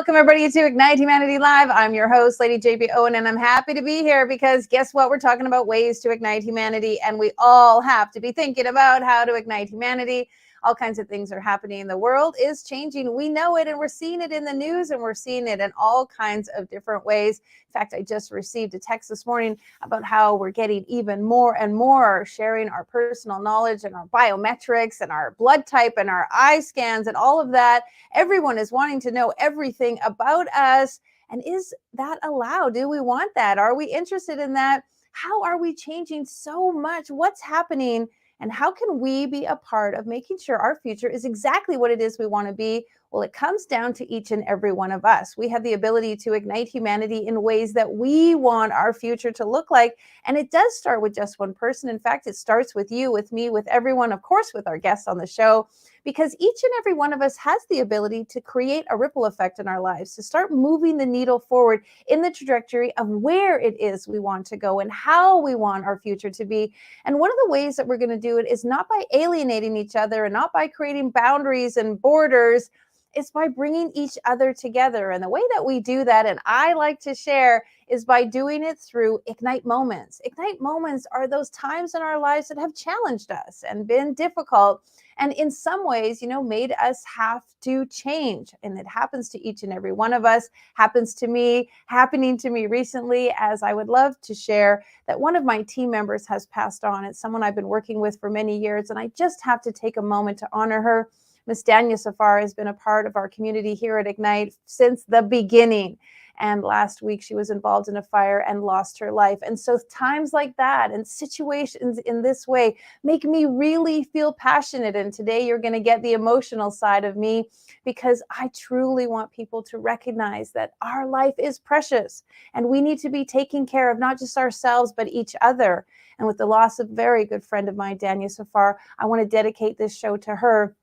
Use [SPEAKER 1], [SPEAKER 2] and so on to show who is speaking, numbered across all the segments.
[SPEAKER 1] Welcome, everybody, to Ignite Humanity Live. I'm your host, Lady JB Owen, and I'm happy to be here because guess what? We're talking about ways to ignite humanity, and we all have to be thinking about how to ignite humanity. All kinds of things are happening. The world is changing. We know it, and we're seeing it in the news, and we're seeing it in all kinds of different ways. In fact, I just received a text this morning about how we're getting even more and more sharing our personal knowledge and our biometrics and our blood type and our eye scans and all of that. Everyone is wanting to know everything about us. And is that allowed? Do we want that? Are we interested in that? How are we changing so much? What's happening? And how can we be a part of making sure our future is exactly what it is we want to be? Well, it comes down to each and every one of us. We have the ability to ignite humanity in ways that we want our future to look like. And it does start with just one person. In fact, it starts with you, with me, with everyone, of course, with our guests on the show, because each and every one of us has the ability to create a ripple effect in our lives, to start moving the needle forward in the trajectory of where it is we want to go and how we want our future to be. And one of the ways that we're going to do it is not by alienating each other and not by creating boundaries and borders. It's by bringing each other together. And the way that we do that, and I like to share, is by doing it through Ignite Moments. Ignite Moments are those times in our lives that have challenged us and been difficult. And in some ways, made us have to change. And it happens to each and every one of us, happens to me, happening to me recently, as I would love to share that one of my team members has passed on. It's someone I've been working with for many years, and I just have to take a moment to honor her. Miss Dania Safar has been a part of our community here at Ignite since the beginning. And last week she was involved in a fire and lost her life. And so times like that and situations in this way make me really feel passionate. And today you're going to get the emotional side of me, because I truly want people to recognize that our life is precious and we need to be taking care of not just ourselves, but each other. And with the loss of a very good friend of mine, Dania Safar, I want to dedicate this show to her,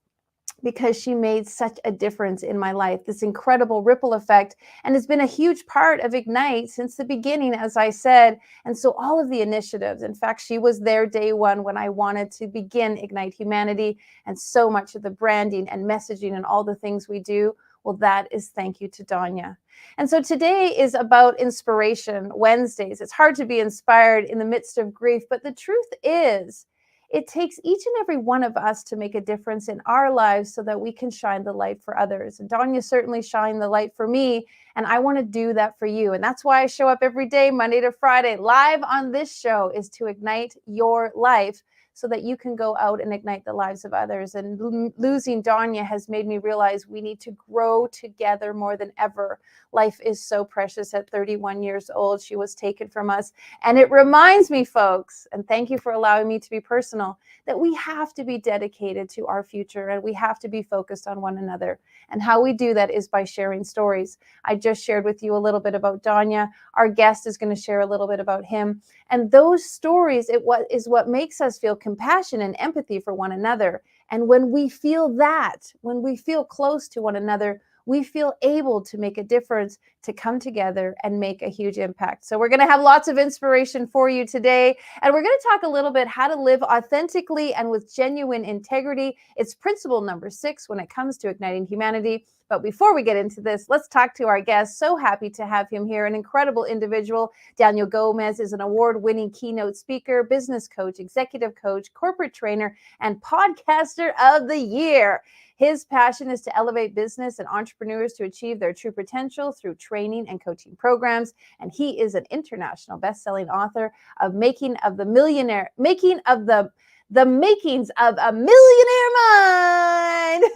[SPEAKER 1] because she made such a difference in my life, this incredible ripple effect, and has been a huge part of Ignite since the beginning, as I said. And so all of the initiatives, in fact, she was there day one when I wanted to begin Ignite Humanity, and so much of the branding and messaging and all the things we do, well, that is thank you to Dania. And so today is about Inspiration Wednesdays. It's hard to be inspired in the midst of grief, but the truth is, it takes each and every one of us to make a difference in our lives so that we can shine the light for others. And Dania certainly shined the light for me, and I want to do that for you. And that's why I show up every day, Monday to Friday, live on this show, is to ignite your life so that you can go out and ignite the lives of others. And losing Dania has made me realize we need to grow together more than ever. Life is so precious. At 31 years old, she was taken from us. And it reminds me, folks, and thank you for allowing me to be personal, that we have to be dedicated to our future and we have to be focused on one another. And how we do that is by sharing stories. I just shared with you a little bit about Dania. Our guest is going to share a little bit about him. And those stories is what makes us feel compassion and empathy for one another. And when we feel that, when we feel close to one another, we feel able to make a difference, to come together and make a huge impact. So we're going to have lots of inspiration for you today. And we're going to talk a little bit how to live authentically and with genuine integrity. It's principle number 6 when it comes to igniting humanity. But before we get into this, let's talk to our guest. So happy to have him here, an incredible individual. Daniel Gomez is an award-winning keynote speaker, business coach, executive coach, corporate trainer, and podcaster of the year. His passion is to elevate business and entrepreneurs to achieve their true potential through training and coaching programs. And he is an international best-selling author of the Makings of a Millionaire Mind.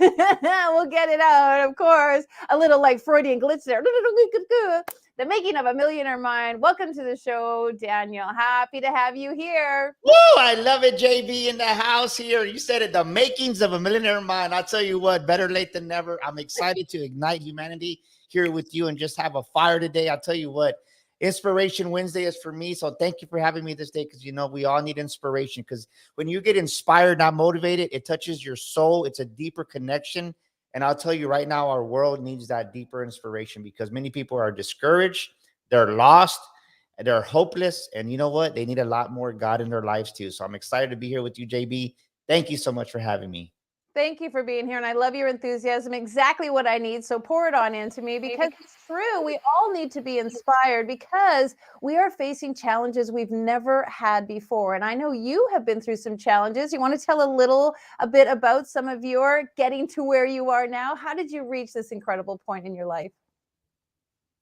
[SPEAKER 1] We'll get it out, of course. A little like Freudian glitch there. The Making of a Millionaire Mind. Welcome to the show, Daniel. Happy to have you here.
[SPEAKER 2] Woo! I love it, JB, in the house here. You said it, the makings of a millionaire mind. I'll tell you what, better late than never. I'm excited to ignite humanity here with you and just have a fire today. I'll tell you what, Inspiration Wednesday is for me. So thank you for having me this day, because we all need inspiration, because when you get inspired, not motivated, it touches your soul. It's a deeper connection. And I'll tell you right now, our world needs that deeper inspiration, because many people are discouraged, they're lost, and they're hopeless. And you know what? They need a lot more God in their lives too. So I'm excited to be here with you, JB. Thank you so much for having me.
[SPEAKER 1] Thank you for being here. And I love your enthusiasm, exactly what I need. So pour it on into me because it's true. We all need to be inspired because we are facing challenges we've never had before. And I know you have been through some challenges. You want to tell a bit about some of your getting to where you are now? How did you reach this incredible point in your life?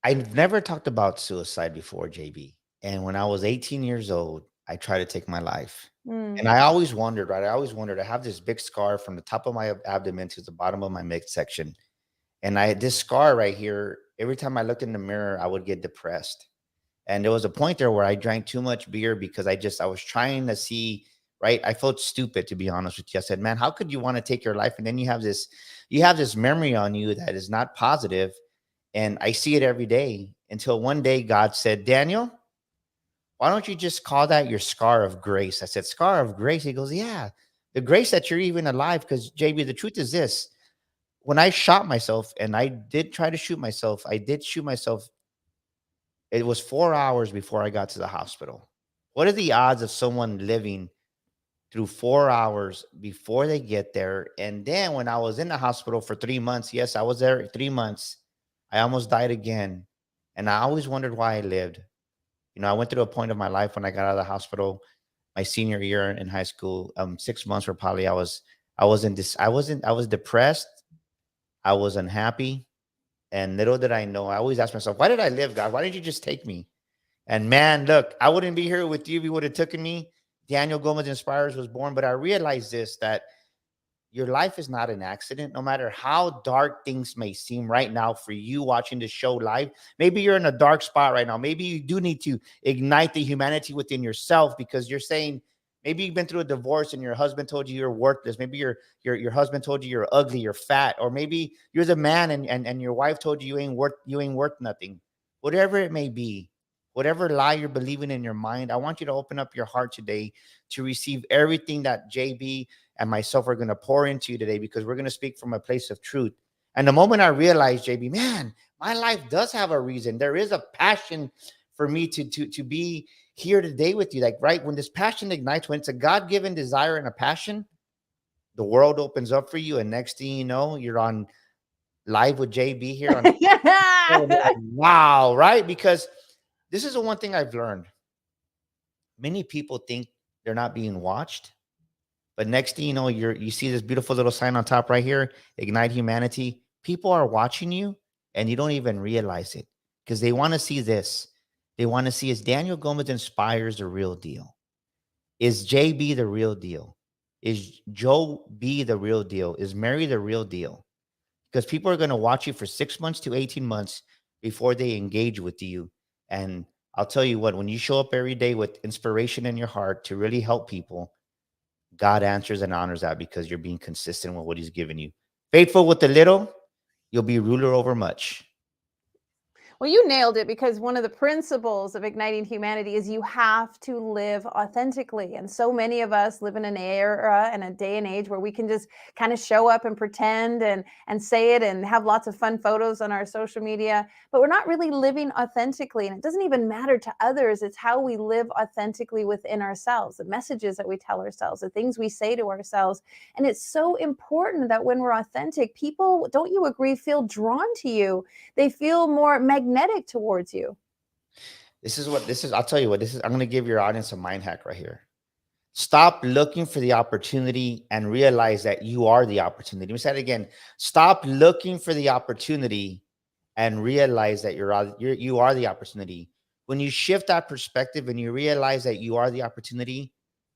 [SPEAKER 2] I've never talked about suicide before, JB. And when I was 18 years old, I tried to take my life. And
[SPEAKER 1] Mm.
[SPEAKER 2] I always wondered, right? I always wondered, I have this big scar from the top of my abdomen to the bottom of my midsection. And this scar right here, every time I looked in the mirror, I would get depressed. And there was a point there where I drank too much beer because I was trying to see, right? I felt stupid, to be honest with you. I said, man, how could you want to take your life? And then you have this memory on you that is not positive. And I see it every day until one day God said, Daniel, why don't you just call that your scar of grace? I said, scar of grace. He goes, yeah, the grace that you're even alive. Because JB, the truth is this: when I shot myself, and I did try to shoot myself, I did shoot myself. It was 4 hours before I got to the hospital. What are the odds of someone living through 4 hours before they get there? And then when I was in the hospital for 3 months, yes, I was there 3 months. I almost died again. And I always wondered why I lived. I went through a point of my life when I got out of the hospital, my senior year in high school. 6 months were probably I wasn't this I was depressed, I was unhappy, and little did I know, I always asked myself, why did I live, God? Why didn't you just take me? And man, look, I wouldn't be here with you if you would have taken me. Daniel Gomez Inspires was born, but I realized this, that your life is not an accident. No matter how dark things may seem right now for you watching the show live, maybe you're in a dark spot right now. Maybe you do need to ignite the humanity within yourself because you're saying, maybe you've been through a divorce and your husband told you you're worthless. Maybe your husband told you you're ugly, you're fat, or maybe you're the man and your wife told you you ain't worth nothing. Whatever it may be, whatever lie you're believing in your mind, I want you to open up your heart today to receive everything that JB and myself are going to pour into you today, because we're going to speak from a place of truth. And the moment I realized, JB, man, my life does have a reason. There is a passion for me to be here today with you. Like, right, when this passion ignites, when it's a God-given desire and a passion, the world opens up for you. And next thing you know, you're on live with JB here on like, wow, right? Because this is the one thing I've learned. Many people think they're not being watched. But next thing you know, you see this beautiful little sign on top right here, Ignite Humanity. People are watching you and you don't even realize it because they want to see this. They want to see, is Daniel Gomez Inspires the real deal? Is JB the real deal? Is Joe B the real deal? Is Mary the real deal? Because people are going to watch you for 6 months to 18 months before they engage with you. And I'll tell you what, when you show up every day with inspiration in your heart to really help people, God answers and honors that because you're being consistent with what he's given you. Faithful with the little, you'll be ruler over much.
[SPEAKER 1] Well, you nailed it, because one of the principles of Igniting Humanity is you have to live authentically. And so many of us live in an era and a day and age where we can just kind of show up and pretend and say it and have lots of fun photos on our social media, but we're not really living authentically. And it doesn't even matter to others. It's how we live authentically within ourselves, the messages that we tell ourselves, the things we say to ourselves. And it's so important that when we're authentic, people, don't you agree, feel drawn to you. They feel more magnetic towards you.
[SPEAKER 2] I'll tell you what, I'm going to give your audience a mind hack right here. Stop looking for the opportunity and realize that you are the opportunity. Let me say it again. Stop looking for the opportunity and realize that you are the opportunity. When you shift that perspective and you realize that you are the opportunity,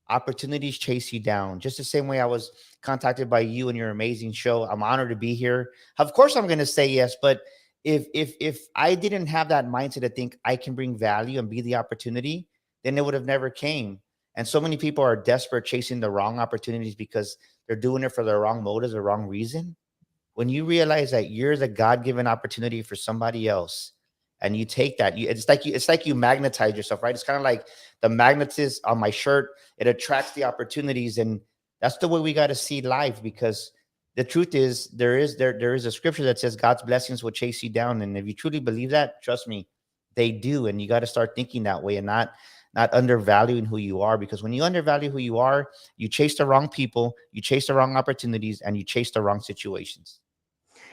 [SPEAKER 2] opportunities chase you down. Just the same way I was contacted by you and your amazing show. I'm honored to be here. Of course, I'm going to say yes, but if I didn't have that mindset to think I can bring value and be the opportunity, then it would have never came. And so many people are desperate, chasing the wrong opportunities because they're doing it for the wrong motives, the wrong reason. When you realize that you're the God-given opportunity for somebody else, and you take that, it's like you magnetize yourself, right? It's kind of like the magnets on my shirt. It attracts the opportunities, and that's the way we got to see life. Because the truth is, there is a scripture that says God's blessings will chase you down, and if you truly believe that, trust me, they do. And you got to start thinking that way, and not undervaluing who you are, because when you undervalue who you are, you chase the wrong people, you chase the wrong opportunities, and you chase the wrong situations.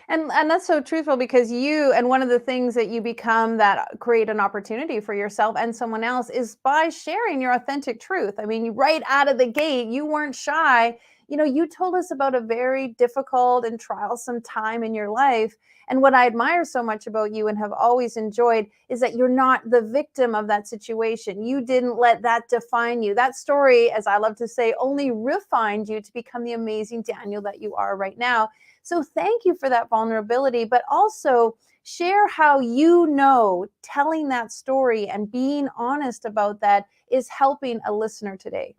[SPEAKER 1] And that's so truthful, because you, and one of the things that you become that create an opportunity for yourself and someone else is by sharing your authentic truth. I mean, you right out of the gate, you weren't shy. You told us about a very difficult and trialsome time in your life. And what I admire so much about you and have always enjoyed is that you're not the victim of that situation. You didn't let that define you. That story, as I love to say, only refined you to become the amazing Daniel that you are right now. So thank you for that vulnerability, but also share how telling that story and being honest about that is helping a listener today.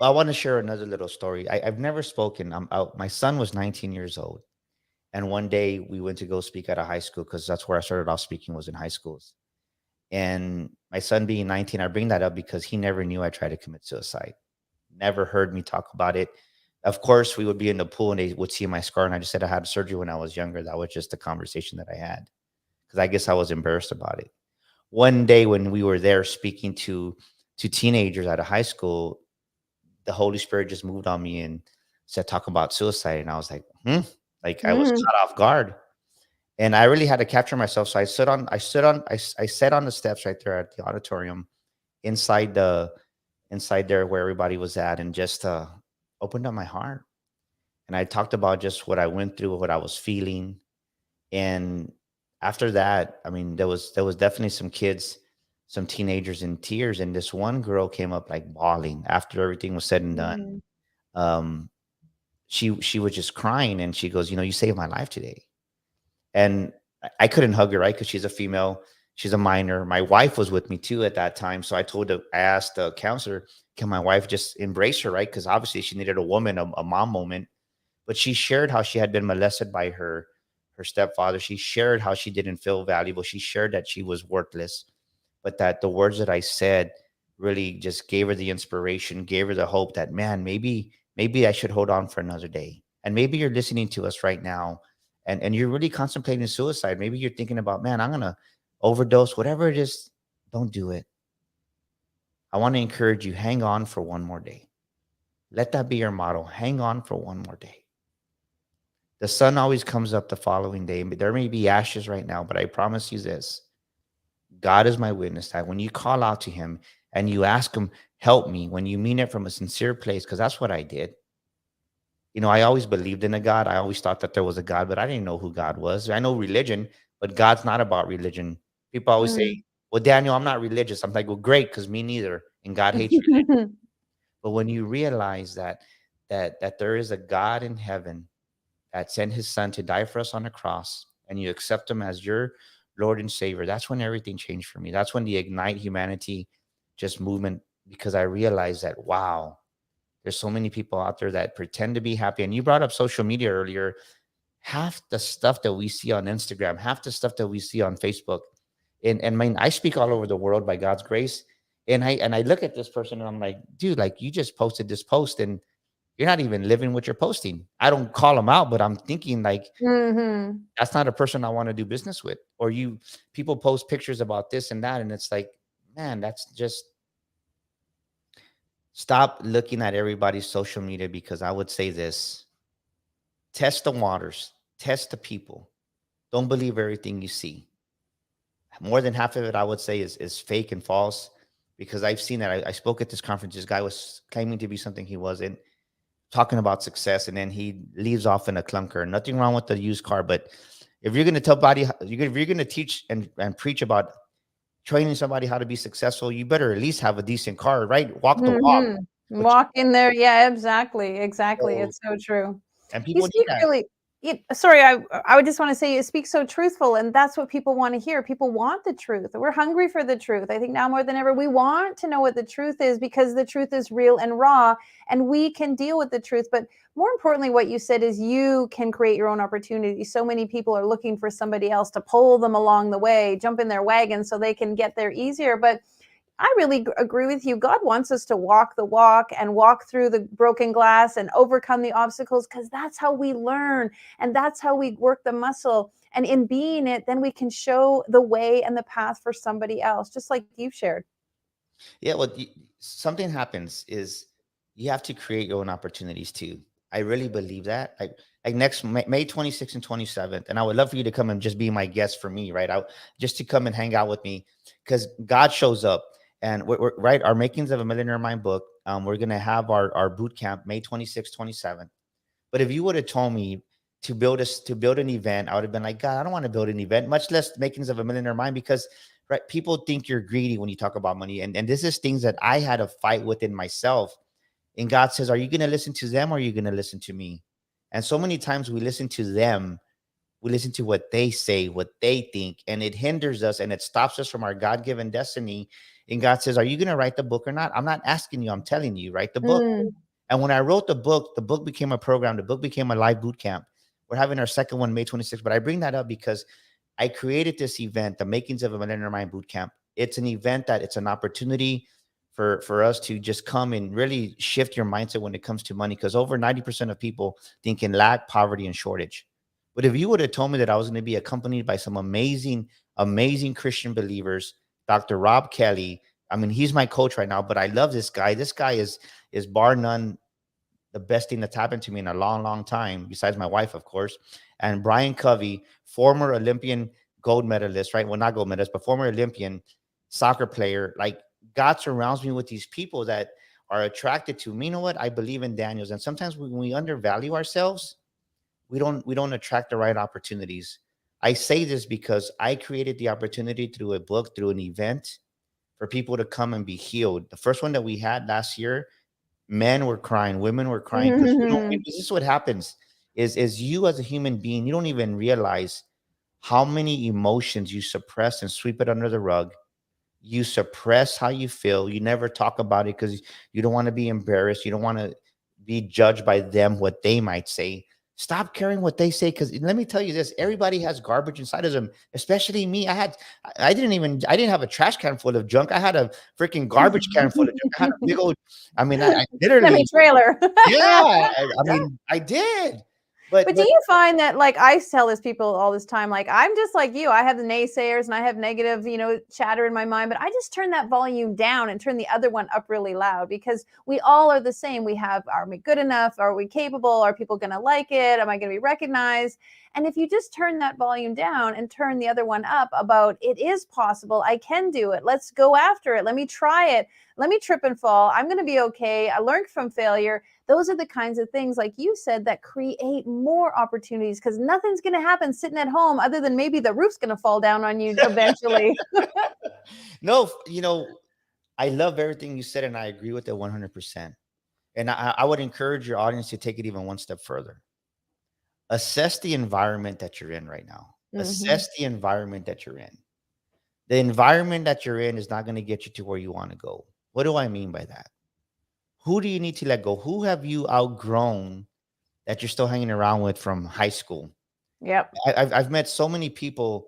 [SPEAKER 2] I want to share another little story. I've never spoken. My son was 19 years old. And one day we went to go speak at a high school, because that's where I started off speaking, was in high schools. And my son being 19, I bring that up because he never knew I tried to commit suicide. Never heard me talk about it. Of course, we would be in the pool and they would see my scar. And I just said I had surgery when I was younger. That was just a conversation that I had, because I guess I was embarrassed about it. One day when we were there speaking to teenagers at a high school, the Holy Spirit just moved on me and said, talk about suicide. And I was like, like I was
[SPEAKER 1] Mm.
[SPEAKER 2] caught off guard. And I really had to capture myself. So I sat on the steps right there at the auditorium, inside there where everybody was at, and just opened up my heart. And I talked about just what I went through, what I was feeling. And after that, I mean, there was definitely some kids, some teenagers in tears. And this one girl came up like bawling after everything was said and done.
[SPEAKER 1] Mm.
[SPEAKER 2] Um, she was just crying, and she goes, you saved my life today. And I couldn't hug her, right? Because she's a female, she's a minor. My wife was with me too at that time. So I asked the counselor, can my wife just embrace her, right? Because obviously she needed a woman, a mom moment. But she shared how she had been molested by her stepfather. She shared how she didn't feel valuable. She shared that she was worthless, but that the words that I said really just gave her the inspiration, gave her the hope that, man, maybe I should hold on for another day. And maybe you're listening to us right now, and you're really contemplating suicide. Maybe you're thinking about, man, I'm gonna overdose, whatever it is. Don't do it. I want to encourage you, hang on for one more day. Let that be your motto. Hang on for one more day. The sun always comes up the following day. There may be ashes right now, but I promise you this: God is my witness that when you call out to him and you ask him, help me, when you mean it from a sincere place, because that's what I did. I always believed in a God. I always thought that there was a God, but I didn't know who God was. I know religion, but God's not about religion. People always say,
[SPEAKER 1] Mm.
[SPEAKER 2] well, Daniel, I'm not religious. I'm like, well, great, because me neither. And God hates religion. But when you realize that there is a God in heaven that sent his son to die for us on the cross, and you accept him as your Lord and Savior, that's when everything changed for me. That's when the Ignite Humanity just movement, because I realized that, wow, there's so many people out there that pretend to be happy. And you brought up social media earlier. Half the stuff that we see on Instagram, half the stuff that we see on Facebook, and I mean, I speak all over the world by God's grace. And I look at this person and I'm like, dude, like, you just posted this post and you're not even living what you're posting. I don't call them out, but I'm thinking like,
[SPEAKER 1] Mhm.
[SPEAKER 2] that's not a person I want to do business with. Or people post pictures about this and that, and it's like, man, that's just, stop looking at everybody's social media. Because I would say this: test the waters, test the people. Don't believe everything you see. More than half of it, I would say, is fake and false. Because I've seen that. I spoke at this conference. This guy was claiming to be something he wasn't, talking about success, and then he leaves off in a clunker. Nothing wrong with the used car, but if you're going to if you're going to teach and preach about training somebody how to be successful, you better at least have a decent car, right? Walk the walk.
[SPEAKER 1] Mhm.
[SPEAKER 2] But
[SPEAKER 1] Walk in there. Yeah, exactly, exactly.
[SPEAKER 2] so,
[SPEAKER 1] It's so true.
[SPEAKER 2] and
[SPEAKER 1] You
[SPEAKER 2] people need
[SPEAKER 1] speak
[SPEAKER 2] that.
[SPEAKER 1] really sorry, I would just wanna say you speak so truthful, and that's what people wanna hear. People want the truth. We're hungry for the truth. I think now more than ever, we want to know what the truth is, because the truth is real and raw, and we can deal with the truth. But more importantly, what you said is you can create your own opportunity. So many people are looking for somebody else to pull them along the way, jump in their wagon so they can get there easier. But I really agree with you. God wants us to walk the walk and walk through the broken glass and overcome the obstacles, because that's how we learn and that's how we work the muscle. And in being it, then we can show the way and the path for somebody else, just like you've shared.
[SPEAKER 2] Yeah, well, something happens is you have to create your own opportunities too. I really believe that. Like next May 26th and 27th, and I would love for you to come and just be my guest for me, right? Just to come and hang out with me, because God shows up, and we're right. Our Makings of a Millionaire Mind book. We're gonna have our boot camp May 26th, 27th. But if you would have told me to build an event, I would have been like, God, I don't want to build an event, much less Makings of a Millionaire Mind, because right, people think you're greedy when you talk about money. And this is things that I had to fight within myself. And God says, are you going to listen to them or are you going to listen to me? And so many times we listen to them, we listen to what they say, what they think, and it hinders us and it stops us from our God-given destiny. And God says, are you going to write the book or not? I'm not asking you, I'm telling you, write the book.
[SPEAKER 1] Mm.
[SPEAKER 2] And when I wrote the book became a program. The book became a live boot camp. We're having our second one May 26th. But I bring that up because I created this event, the Makings of a Millionaire Mind Boot Camp. It's an event that it's an opportunity for us to just come and really shift your mindset when it comes to money. Because over 90% of people think in lack, poverty, and shortage. But if you would have told me that I was going to be accompanied by some amazing, amazing Christian believers, Dr. Rob Kelly, I mean, he's my coach right now, but I love this guy. This guy is bar none the best thing that's happened to me in a long, long time, besides my wife, of course. And Brian Covey, former Olympian gold medalist, right? Well, not gold medalist, but former Olympian soccer player. Like, God surrounds me with these people that are attracted to me. You know what? I believe in Daniels. And sometimes when we undervalue ourselves, we don't attract the right opportunities. I say this because I created the opportunity through a book, through an event, for people to come and be healed. The first one that we had last year, men were crying, women were crying, because this is what happens is you as a human being, you don't even realize how many emotions you suppress and sweep it under the rug. You suppress how you feel. You never talk about it because you don't want to be embarrassed. You don't want to be judged by them, what they might say. Stop caring what they say, because let me tell you this: everybody has garbage inside of them, especially me. I didn't have a trash can full of junk. I had a freaking garbage can full of junk. I had a big old, I mean, I
[SPEAKER 1] Semi
[SPEAKER 2] literally,
[SPEAKER 1] trailer.
[SPEAKER 2] yeah, I mean, I did.
[SPEAKER 1] But do you find that, like, I tell this people all this time, like, I'm just like you. I have the naysayers and I have negative, chatter in my mind, but I just turn that volume down and turn the other one up really loud, because we all are the same. Are we good enough? Are we capable? Are people going to like it? Am I going to be recognized? And if you just turn that volume down and turn the other one up about it is possible, I can do it. Let's go after it. Let me try it. Let me trip and fall. I'm going to be okay. I learned from failure. Those are the kinds of things, like you said, that create more opportunities, because nothing's going to happen sitting at home other than maybe the roof's going to fall down on you eventually.
[SPEAKER 2] no, I love everything you said, and I agree with it 100%. And I would encourage your audience to take it even one step further. Assess the environment that you're in right now. Assess the environment that you're in. The environment that you're in is not going to get you to where you want to go. What do I mean by that? Who do you need to let go? Who have you outgrown that you're still hanging around with from high school?
[SPEAKER 1] Yep.
[SPEAKER 2] I've met so many people.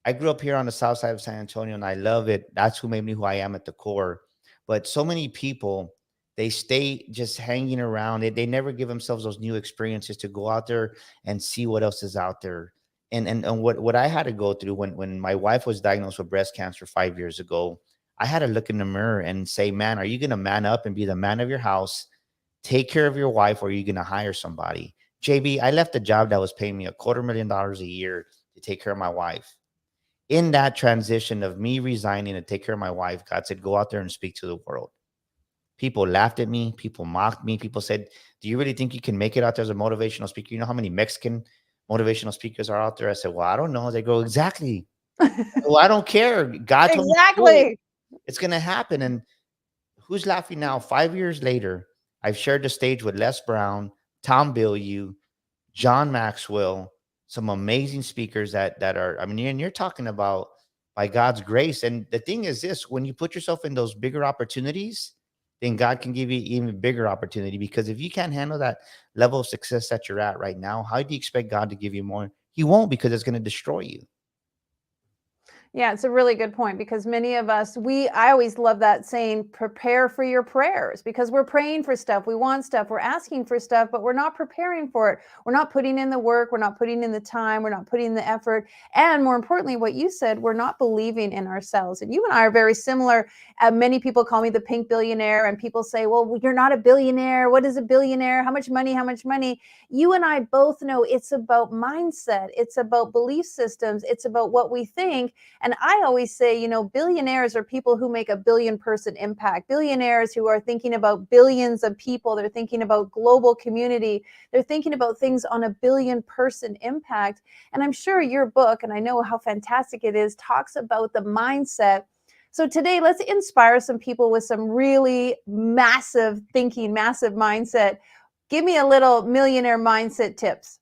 [SPEAKER 2] I grew up here on the south side of San Antonio, and I love it. That's who made me who I am at the core. But so many people, they stay just hanging around. They never give themselves those new experiences to go out there and see what else is out there. And what I had to go through when my wife was diagnosed with breast cancer 5 years ago, I had to look in the mirror and say, man, are you going to man up and be the man of your house, take care of your wife, or are you going to hire somebody? JB, I left a job that was paying me $250,000 a year to take care of my wife. In that transition of me resigning to take care of my wife, God said, go out there and speak to the world. People laughed at me. People mocked me. People said, do you really think you can make it out there as a motivational speaker? You know how many Mexican motivational speakers are out there? I said, well, I don't know. They go, exactly. Well, I don't care. God told me
[SPEAKER 1] Exactly.
[SPEAKER 2] it's going to happen. And who's laughing now? 5 years later, I've shared the stage with Les Brown, Tom Bilyeu, John Maxwell, some amazing speakers that are, I mean, and you're talking about by God's grace. And the thing is this, when you put yourself in those bigger opportunities, then God can give you even bigger opportunity. Because if you can't handle that level of success that you're at right now, how do you expect God to give you more? He won't, because it's going to destroy you.
[SPEAKER 1] Yeah, it's a really good point because many of us, I always love that saying, prepare for your prayers, because we're praying for stuff. We want stuff. We're asking for stuff, but we're not preparing for it. We're not putting in the work. We're not putting in the time. We're not putting in the effort. And more importantly, what you said, we're not believing in ourselves. And you and I are very similar. Many people call me the pink billionaire, and people say, well, you're not a billionaire. What is a billionaire? How much money? How much money? You and I both know it's about mindset. It's about belief systems. It's about what we think. And I always say, billionaires are people who make a billion-person impact. Billionaires who are thinking about billions of people. They're thinking about global community. They're thinking about things on a billion-person impact. And I'm sure your book, and I know how fantastic it is, talks about the mindset. So today, let's inspire some people with some really massive thinking, massive mindset. Give me a little millionaire mindset tips.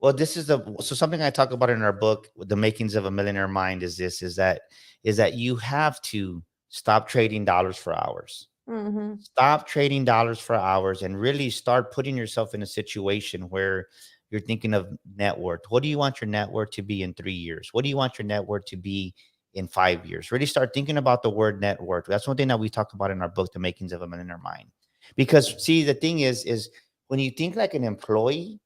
[SPEAKER 2] Well, this is something I talk about in our book, The Makings of a Millionaire Mind, is that you have to stop trading dollars for hours.
[SPEAKER 1] Mm-hmm.
[SPEAKER 2] Stop trading dollars for hours and really start putting yourself in a situation where you're thinking of net worth. What do you want your net worth to be in 3 years? What do you want your net worth to be in 5 years? Really start thinking about the word net worth. That's one thing that we talk about in our book, The Makings of a Millionaire Mind. Because see, the thing is when you think like an employee,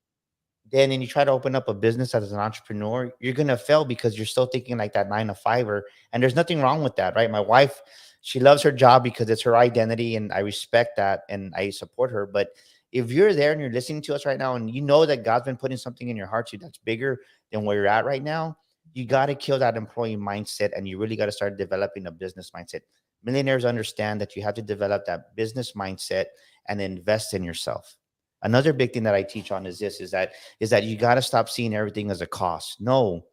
[SPEAKER 2] then and you try to open up a business as an entrepreneur, you're going to fail because you're still thinking like that 9 to 5er. And there's nothing wrong with that, right? My wife, she loves her job because it's her identity, and I respect that and I support her. But if you're there and you're listening to us right now and you know that God's been putting something in your heart to that's bigger than where you're at right now, you got to kill that employee mindset and you really got to start developing a business mindset. Millionaires understand that you have to develop that business mindset and invest in yourself. Another big thing that I teach on is that you got to stop seeing everything as a cost. No,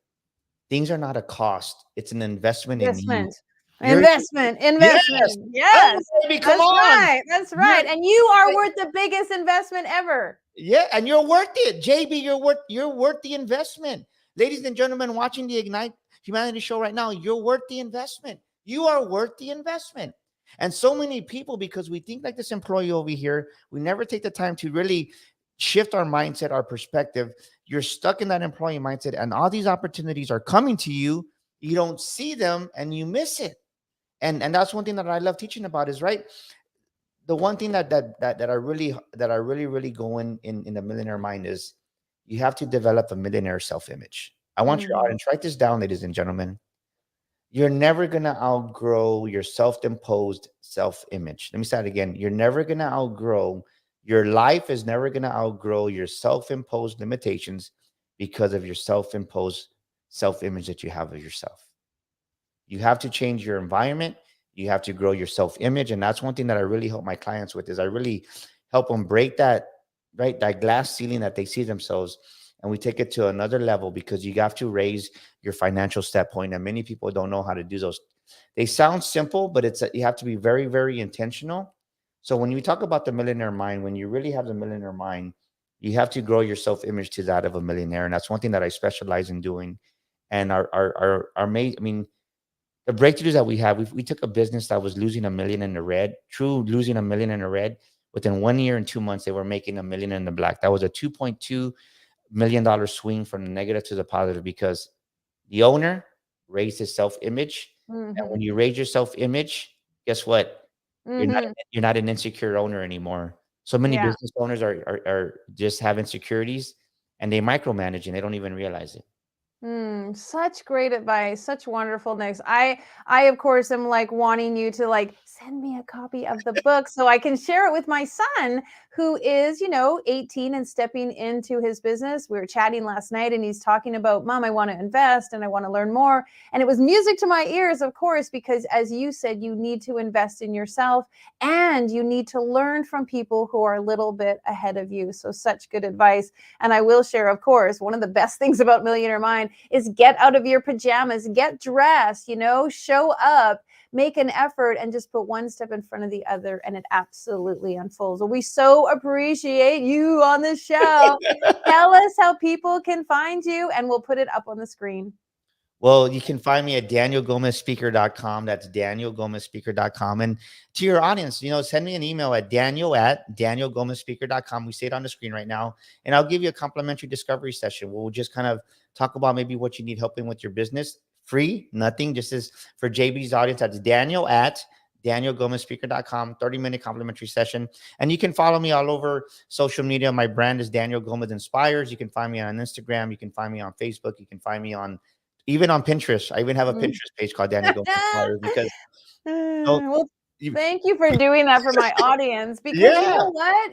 [SPEAKER 2] things are not a cost. It's an investment in you.
[SPEAKER 1] Investment.
[SPEAKER 2] Oh,
[SPEAKER 1] Yes.
[SPEAKER 2] baby, come on.
[SPEAKER 1] Right. That's right. And you are worth the biggest investment ever.
[SPEAKER 2] Yeah, and you're worth it. JB, you're worth the investment. Ladies and gentlemen watching the Ignite Humanity show right now, you're worth the investment. You are worth the investment. And so many people, because we think like this employee over here, we never take the time to really shift our mindset, our perspective. You're stuck in that employee mindset, and all these opportunities are coming to you. You don't see them and you miss it. And that's one thing that I love teaching about is right. The one thing that I really go in the millionaire mind is you have to develop a millionaire self-image. I want your audience, write this down, ladies and gentlemen. You're never going to outgrow your self-imposed self-image. Let me say it again. You're never going to outgrow, your life is never going to outgrow your self-imposed limitations because of your self-imposed self-image that you have of yourself. You have to change your environment. You have to grow your self-image. And that's one thing that I really help my clients with is I really help them break that, right, that glass ceiling that they see themselves. And we take it to another level because you have to raise your financial step point. And many people don't know how to do those. They sound simple, but you have to be very, very intentional. So when you talk about the millionaire mind, when you really have the millionaire mind, you have to grow your self-image to that of a millionaire. And that's one thing that I specialize in doing. And our the breakthroughs that we have, we took a business that was losing $1 million in the red, losing $1 million in the red. Within 1 year and 2 months, they were making $1 million in the black. That was a $2.2 million swing from the negative to the positive because the owner raised his self-image. And when you raise your self-image, guess what? You're not an insecure owner anymore. So many business owners are just have insecurities and they micromanage and they don't even realize it.
[SPEAKER 1] Such great advice, such wonderfulness. I of course am like wanting you to like send me a copy of the book so I can share it with my son who is, 18 and stepping into his business. We were chatting last night and he's talking about, Mom, I want to invest and I want to learn more. And it was music to my ears, of course, because as you said, you need to invest in yourself and you need to learn from people who are a little bit ahead of you. So such good advice. And I will share, of course, one of the best things about Millionaire Mind is get out of your pajamas, get dressed, show up, make an effort, and just put one step in front of the other, and it absolutely unfolds. Well, we so appreciate you on the show. Tell us how people can find you, and we'll put it up on the screen.
[SPEAKER 2] Well, you can find me at danielgomezspeaker.com. That's danielgomezspeaker.com. And to your audience, send me an email at danielgomezspeaker.com. We see it on the screen right now. And I'll give you a complimentary discovery session where we'll just kind of talk about maybe what you need helping with your business free, nothing. Just as for JB's audience, that's Daniel at DanielGomezSpeaker.com, 30-minute complimentary session. And you can follow me all over social media. My brand is Daniel Gomez Inspires. You can find me on Instagram. You can find me on Facebook. You can find me even on Pinterest. I even have a Pinterest page called Daniel Gomez Inspires because
[SPEAKER 1] well, thank you for doing that for my audience, because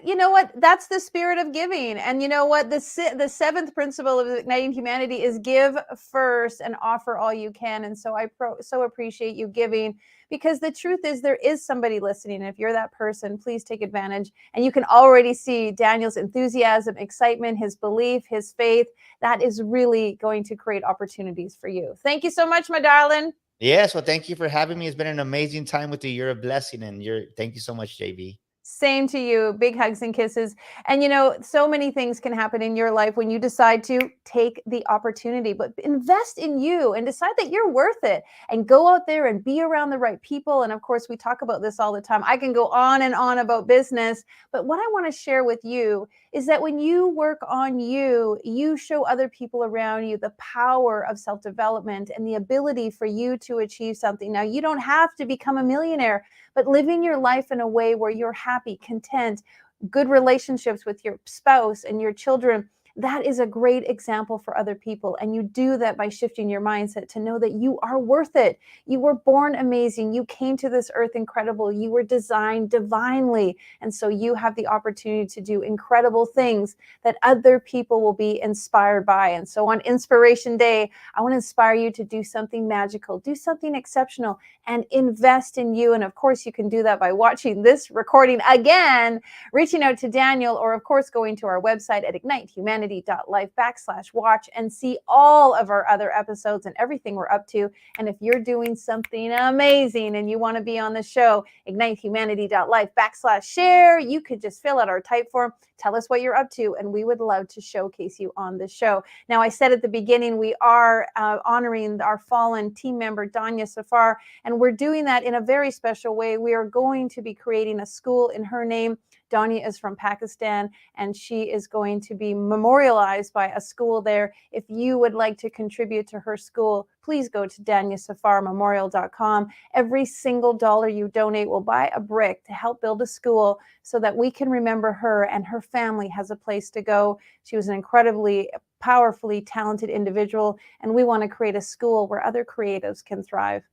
[SPEAKER 1] you know what, that's the spirit of giving. And you know what, the seventh principle of Igniting Humanity is give first and offer all you can. And so I so appreciate you giving, because the truth is there is somebody listening. And if you're that person, please take advantage. And you can already see Daniel's enthusiasm, excitement, his belief, his faith. That is really going to create opportunities for you. Thank you so much, my darling.
[SPEAKER 2] Yes, well, thank you for having me. It's been an amazing time with you. You're a blessing, and thank you so much, JB.
[SPEAKER 1] Same to you. Big hugs and kisses. And you know, so many things can happen in your life when you decide to take the opportunity, but invest in you and decide that you're worth it, and go out there and be around the right people. And of course, we talk about this all the time. I can go on and on about business, but what I want to share with you is that when you work on you, you show other people around you the power of self-development and the ability for you to achieve something. Now, you don't have to become a millionaire, but living your life in a way where you're happy, content, good relationships with your spouse and your children, that is a great example for other people. And you do that by shifting your mindset to know that you are worth it. You were born amazing. You came to this earth incredible. You were designed divinely. And so you have the opportunity to do incredible things that other people will be inspired by. And so on Inspiration Day, I want to inspire you to do something magical, do something exceptional, and invest in you. And of course, you can do that by watching this recording again, reaching out to Daniel, or of course, going to our website at ignitehumanity.life/watch and see all of our other episodes and everything we're up to. And if you're doing something amazing and you want to be on the show, ignitehumanity.life/share, you could just fill out our type form, tell us what you're up to, and we would love to showcase you on the show. Now, I said at the beginning, we are honoring our fallen team member, Danya Safar, and we're doing that in a very special way. We are going to be creating a school in her name. Danya is from Pakistan, and she is going to be memorialized by a school there. If you would like to contribute to her school, please go to danyasafarmemorial.com. Every single dollar you donate will buy a brick to help build a school so that we can remember her and her family has a place to go. She was an incredibly powerfully talented individual, and we want to create a school where other creatives can thrive.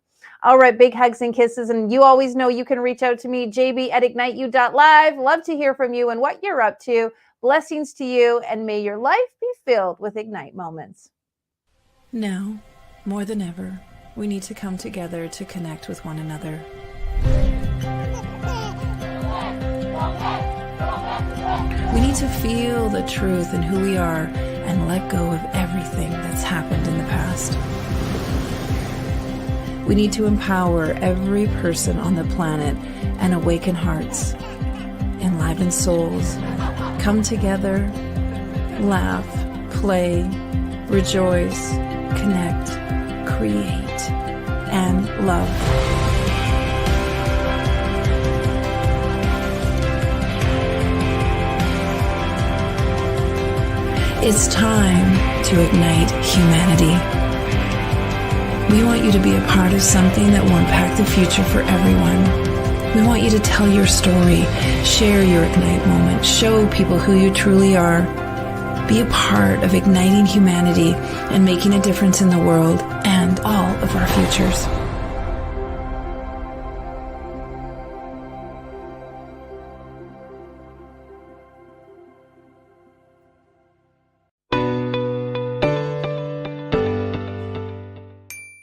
[SPEAKER 1] All right, big hugs and kisses. And you always know you can reach out to me, jb@igniteyou.live. Love to hear from you and what you're up to. Blessings to you, and may your life be filled with Ignite moments.
[SPEAKER 3] Now, more than ever, we need to come together to connect with one another. We need to feel the truth in who we are and let go of everything that's happened in the past. We need to empower every person on the planet and awaken hearts, enliven souls, come together, laugh, play, rejoice, connect, create, and love. It's time to ignite humanity. We want you to be a part of something that will impact the future for everyone. We want you to tell your story, share your Ignite moment, show people who you truly are. Be a part of igniting humanity and making a difference in the world and all of our futures.